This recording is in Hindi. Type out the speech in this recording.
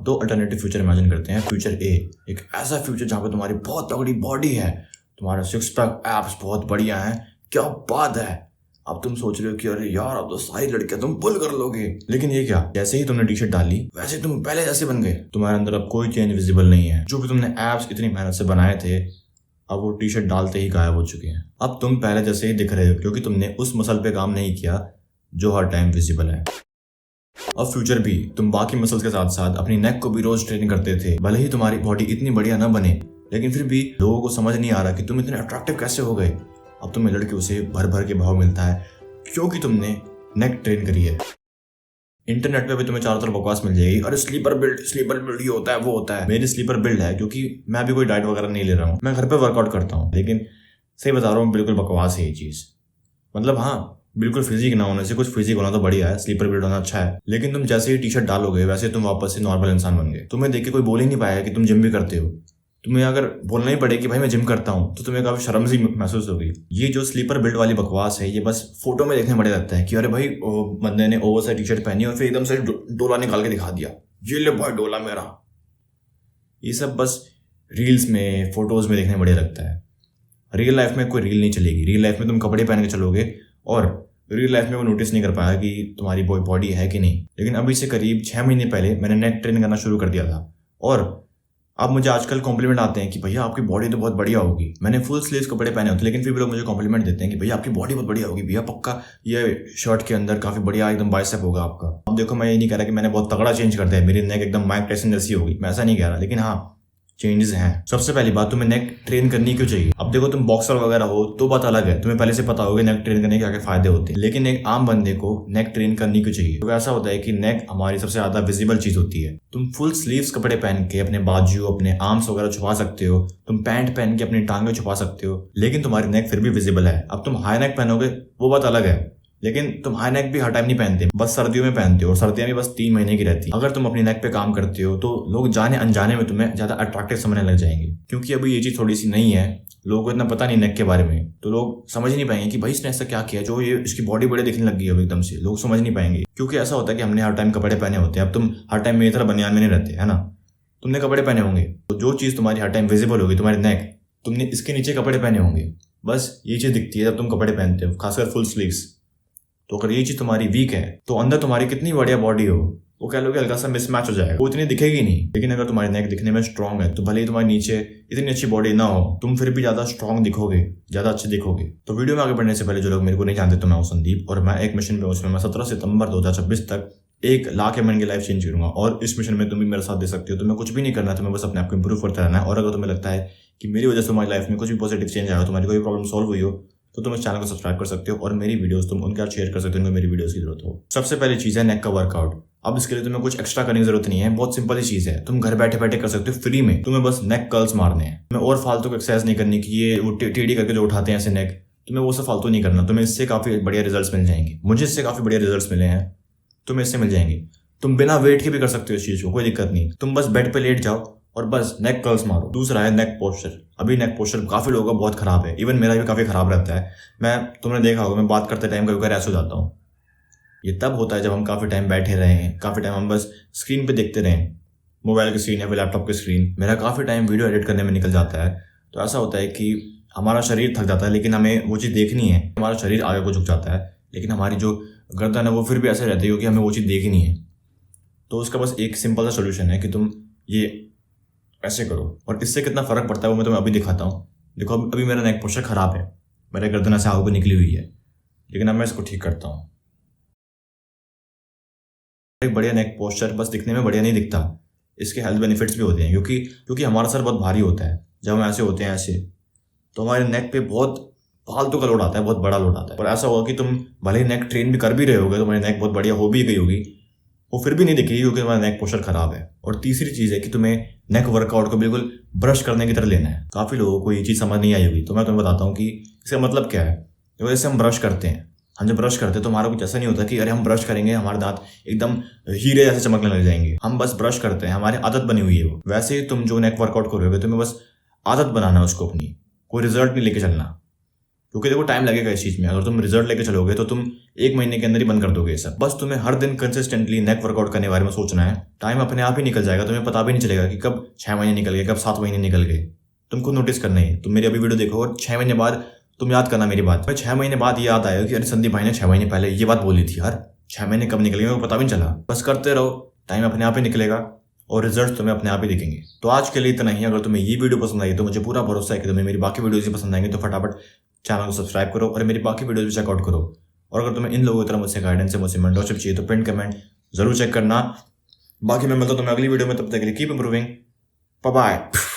दो अल्टरनेटिव फ्यूचर इमेजिन करते हैं। फ्यूचर ए, एक ऐसा फ्यूचर जहाँ पे तुम्हारी बहुत तगड़ी बॉडी है, तुम्हारा सिक्स पैक एब्स बहुत बढ़िया है, क्या बात है। अब तुम सोच रहे हो कि अरे यार अब तो सारी लड़कियां तुम पुल कर लोगे, लेकिन ये क्या, जैसे ही तुमने टी शर्ट डाली वैसे तुम पहले जैसे बन गए। तुम्हारे अंदर अब कोई चेंज विजिबल नहीं है। जो कि तुमने एब्स इतनी मेहनत से बनाए थे, अब वो टी शर्ट डालते ही गायब हो चुके हैं। अब तुम पहले जैसे ही दिख रहे हो, क्योंकि तुमने उस मसल पे काम नहीं किया जो हर टाइम विजिबल है। अब फ्यूचर भी, तुम बाकी मसल्स के साथ साथ अपनी नेक को भी रोज ट्रेन करते थे। भले ही तुम्हारी बॉडी इतनी बढ़िया ना बने, लेकिन फिर भी लोगों को समझ नहीं आ रहा कि तुम इतने अट्रैक्टिव कैसे हो गए। अब तुम्हें लड़कियों से भर भर के भाव मिलता है, क्योंकि तुमने नेक ट्रेन करी है। इंटरनेट पे भी तुम्हें चारों तरफ बकवास मिल जाएगी, अरे स्लीपर बिल्ड ये होता है वो होता है। मेरी स्लीपर बिल्ड है क्योंकि मैं भी कोई डाइट वगैरह नहीं ले रहा हूँ, मैं घर पे वर्कआउट करता हूँ। लेकिन सही बता रहा हूँ, बिल्कुल बकवास है ये चीज। मतलब हाँ, बिल्कुल फिजिक ना होने से कुछ फिजिक होना तो बढ़िया है, स्लीपर बिल्ड होना अच्छा है, लेकिन तुम जैसे ही टी शर्ट डालोगे वैसे तुम वापस से नॉर्मल इंसान बन गए। तुम्हें देख के कोई बोल ही नहीं पाया कि तुम जिम भी करते हो। तुम्हें अगर बोलना ही पड़े कि भाई मैं जिम करता हूँ, तो तुम्हें काफी शर्म सी महसूस होगी। ये जो स्लीपर बिल्ड वाली बकवास है, ये बस फोटो में देखने बड़े लगता है कि अरे भाई बंदे ने ओवर साइज टी शर्ट पहनी और फिर एकदम से डोला निकाल के दिखा दिया, ये ले भाई डोला मेरा। ये सब बस रील्स में, फोटोज में देखने बढ़िया लगता है। रियल लाइफ में कोई रील नहीं चलेगी। रियल लाइफ में तुम कपड़े पहन के चलोगे और रियल लाइफ में वो नोटिस नहीं कर पाया कि तुम्हारी बॉडी है कि नहीं। लेकिन अभी से करीब 6 महीने पहले मैंने नेक ट्रेन करना शुरू कर दिया था, और अब मुझे आजकल कॉम्प्लीमेंट आते हैं कि भैया आपकी बॉडी तो बहुत बढ़िया होगी। मैंने फुल स्लीव्स कपड़े पहने होते, लेकिन फिर भी लोग मुझे कॉम्प्लीमेंट देते हैं कि भैया आपकी बॉडी बहुत बढ़िया होगी, भैया पक्का ये शर्ट के अंदर काफी बढ़िया एकदम बाइसेप होगा आपका। अब देखो, मैं ये नहीं कह रहा कि मैंने बहुत तगड़ा चेंज कर दिया है, मेरी नेक एकदम माइक टायसन जैसी होगी, मैं ऐसा नहीं कह रहा, लेकिन हाँ चेंजेस हैं। सबसे पहली बात, तुम्हें नेक ट्रेन करनी क्यों चाहिए। अब देखो, तुम बॉक्सर वगैरह हो तो बात अलग है, तुम्हें पहले से पता होगा नेक ट्रेन करने के क्या फायदे होते हैं। लेकिन एक आम बंदे को नेक ट्रेन करनी क्यों चाहिए? तो ऐसा होता है कि नेक हमारी सबसे ज्यादा विजिबल चीज होती है। तुम फुल स्लीव्स कपड़े पहन के अपने बाजू, अपने आर्म्स वगैरह छुपा सकते हो, तुम पैंट पहन के अपनी टांगे छुपा सकते हो, लेकिन तुम्हारी नेक फिर भी विजिबल है। अब तुम हाई नेक पहनोगे वो बात अलग है, लेकिन तुम हाई नेक भी हर टाइम नहीं पहनते, बस सर्दियों में पहनते हो, और सर्दियां भी बस 3 महीने की रहती है। अगर तुम अपनी नेक पे काम करते हो तो लोग जाने अनजाने में तुम्हें ज्यादा अट्रैक्टिव समझने लग जाएंगे, क्योंकि अभी ये चीज थोड़ी सी नहीं है, लोगों को इतना पता नहीं नेक के बारे में, तो लोग समझ ही नहीं पाएंगे कि भाई इसने ऐसा क्या किया जो ये इसकी बॉडी बड़े दिखने लग गई है एकदम से। लोग समझ नहीं पाएंगे, क्योंकि ऐसा होता है कि हमने हर टाइम कपड़े पहने होते हैं। अब तुम हर टाइम मेरी तरह बनियान में नहीं रहते, है ना, तुमने कपड़े पहने होंगे, तो जो चीज तुम्हारी हर टाइम विजिबल होगी, तुम्हारी नेक, तुमने इसके नीचे कपड़े पहने होंगे, बस ये चीज दिखती है जब तुम कपड़े पहनते हो, खासकर फुल स्लीव्स। तो अगर ये चीज तुम्हारी वीक है तो अंदर तुम्हारी कितनी बढ़िया बॉडी हो, वो कह लो कि हल्का सा मिसमैच हो जाएगा, वो इतनी दिखेगी नहीं। लेकिन अगर तुम्हारी नेक दिखने में स्ट्रांग है, तो भले ही तुम्हारे नीचे इतनी अच्छी बॉडी ना हो, तुम फिर भी ज्यादा स्ट्रांग दिखोगे, ज्यादा अच्छे दिखोगे। तो वीडियो में आगे बढ़ने से पहले जो लोग मेरे को नहीं जानते, तो मैं हूं संदीप, और मैं एक मिशन पे, उसमें मैं 17 सितंबर 2026 तक 1 लाख एमएन की लाइफ चेंज करूंगा। और इस मिशन में तुम भी मेरे साथ दे सकते हो। तुम्हें कुछ भी नहीं करना, तुम्हें बस अपने आप को इंप्रूव करते रहना है। और अगर तुम्हें लगता है कि मेरी वजह से तुम्हारी लाइफ में कुछ भी पॉजिटिव चेंज आया हो, तुम्हारी कोई प्रॉब्लम सॉल्व हुई हो, तो तुम इस चैनल को सब्सक्राइब कर सकते हो, और मेरी वीडियोस तुम उनके साथ शेयर कर सकते हो जिनको मेरी वीडियोस की जरूरत हो। सबसे पहली चीज है नेक का वर्कआउट। अब इसके लिए तुम्हें कुछ एक्स्ट्रा करने की जरूरत नहीं है, बहुत सिंपल ही चीज है, तुम घर बैठे बैठे कर सकते हो फ्री में। तुम्हें बस नेक कर्ल्स मारने हैं, तुम्हें और फालतू को एक्सरसाइज नहीं करनी कि ये वो टेढ़ी करके जो उठाते हैं ऐसे नेक, तुम्हें वो सब फालतू नहीं करना। तुम्हें इससे काफी बढ़िया रिजल्ट्स मिल जाएंगे, मुझे इससे काफी बढ़िया रिजल्ट्स मिले हैं, तुम्हें इससे मिल जाएंगे। तुम बिना वेट के भी कर सकते हो इस चीज को, कोई दिक्कत नहीं। तुम बस बेड पे लेट जाओ और बस नेक कर्ल्स मारो। दूसरा है नेक पोस्चर। अभी नेक पोस्चर काफी लोगों का बहुत खराब है, इवन मेरा भी काफी खराब रहता है। तुमने देखा होगा, मैं बात करते टाइम कभी कभी ऐसे हो जाता हूँ। ये तब होता है जब हम काफी टाइम बैठे रहे हैं, काफी टाइम हम बस स्क्रीन पे देखते रहे, मोबाइल की स्क्रीन या फिर लैपटॉप की स्क्रीन। मेरा काफी टाइम वीडियो एडिट करने में निकल जाता है। तो ऐसा होता है कि हमारा शरीर थक जाता है, लेकिन हमें वो चीज़ देखनी है। हमारा शरीर आगे को झुक जाता है, लेकिन हमारी जो गर्दन है वो फिर भी ऐसे रहती है, क्योंकि हमें वो चीज़ देखनी है। तो उसका बस एक सिंपल सा सोल्यूशन है कि तुम ये ऐसे करो, और इससे कितना फर्क पड़ता है वो मैं तुम्हें अभी दिखाता हूँ। देखो, अभी मेरा नेक पोस्चर खराब है, मेरे गर्दन ऐसे आगे को निकली हुई है, लेकिन अब मैं इसको ठीक करता हूँ। एक बढ़िया नेक पोस्चर बस दिखने में बढ़िया नहीं दिखता, इसके हेल्थ बेनिफिट्स भी होते हैं, क्योंकि हमारा सर बहुत भारी होता है। जब हम ऐसे होते हैं ऐसे, तो हमारे नेक पे बहुत फालतू का लोड आता है, बहुत बड़ा लोड आता है। और ऐसा होगा कि तुम भले ही नेक ट्रेन भी कर भी रहे होगे, तुम्हारी नेक बहुत बढ़िया हो भी गई होगी, वो फिर भी नहीं दिखेगी, क्योंकि तुम्हारा नेक पोस्चर खराब है। और तीसरी चीज है कि तुम्हें नेक वर्कआउट को बिल्कुल ब्रश करने की तरह लेना है। काफी लोगों को ये चीज समझ नहीं आई होगी, तो मैं तुम्हें बताता हूँ कि इसका मतलब क्या है। तो जैसे हम ब्रश करते हैं, हम जब ब्रश करते हैं तो हमारा कुछ ऐसा नहीं होता कि अरे हम ब्रश करेंगे हमारे दांत एकदम हीरे जैसे चमकने लग जाएंगे। हम बस ब्रश करते हैं, हमारी आदत बनी हुई है वो। वैसे ही तुम जो नेक वर्कआउट करोगे, तुम्हें बस आदत बनाना है उसको अपनी, कोई रिजल्ट नहीं लेके चलना। क्योंकि देखो टाइम लगेगा इस चीज़ में। अगर तुम रिजल्ट लेके चलोगे तो तुम 1 महीने के अंदर ही बंद कर दोगे ये सब। बस तुम्हें हर दिन कंसिस्टेंटली नेक वर्कआउट करने के बारे में सोचना है। टाइम अपने आप ही निकल जाएगा, तुम्हें पता भी नहीं चलेगा कि कब 6 महीने निकल गए, कब 7 महीने निकल गए। तुमको नोटिस करना है। तुम मेरी अभी वीडियो देखो और 6 महीने बाद तुम याद करना मेरी बात। 6 महीने बाद ये याद आएगा कि अरे संदीप भाई ने 6 महीने पहले ये बात बोली थी यार। 6 महीने कब निकल गए मेरे को पता भी नहीं चला। बस करते रहो, टाइम अपने आप ही निकलेगा और रिजल्ट तुम्हें अपने आप ही दिखेंगे। तो आज के लिए इतना ही। अगर तुम्हें ये वीडियो पसंद आई तो मुझे पूरा भरोसा है कि तुम्हें मेरी बाकी वीडियोज भी पसंद आएंगे। तो फटाफट चैनल को सब्सक्राइब करो और मेरी बाकी वीडियोज भी चेकआउट करो। और अगर तुम्हें इन लोगों की तरह मुझसे गाइडेंस है, मुझसे मेंटरशिप चाहिए तो पिन कमेंट जरूर चेक करना। बाकी मैं मिलता हूं तुम्हें अगली वीडियो में, तब तक के लिए कीप इंप्रूविंग। Bye bye.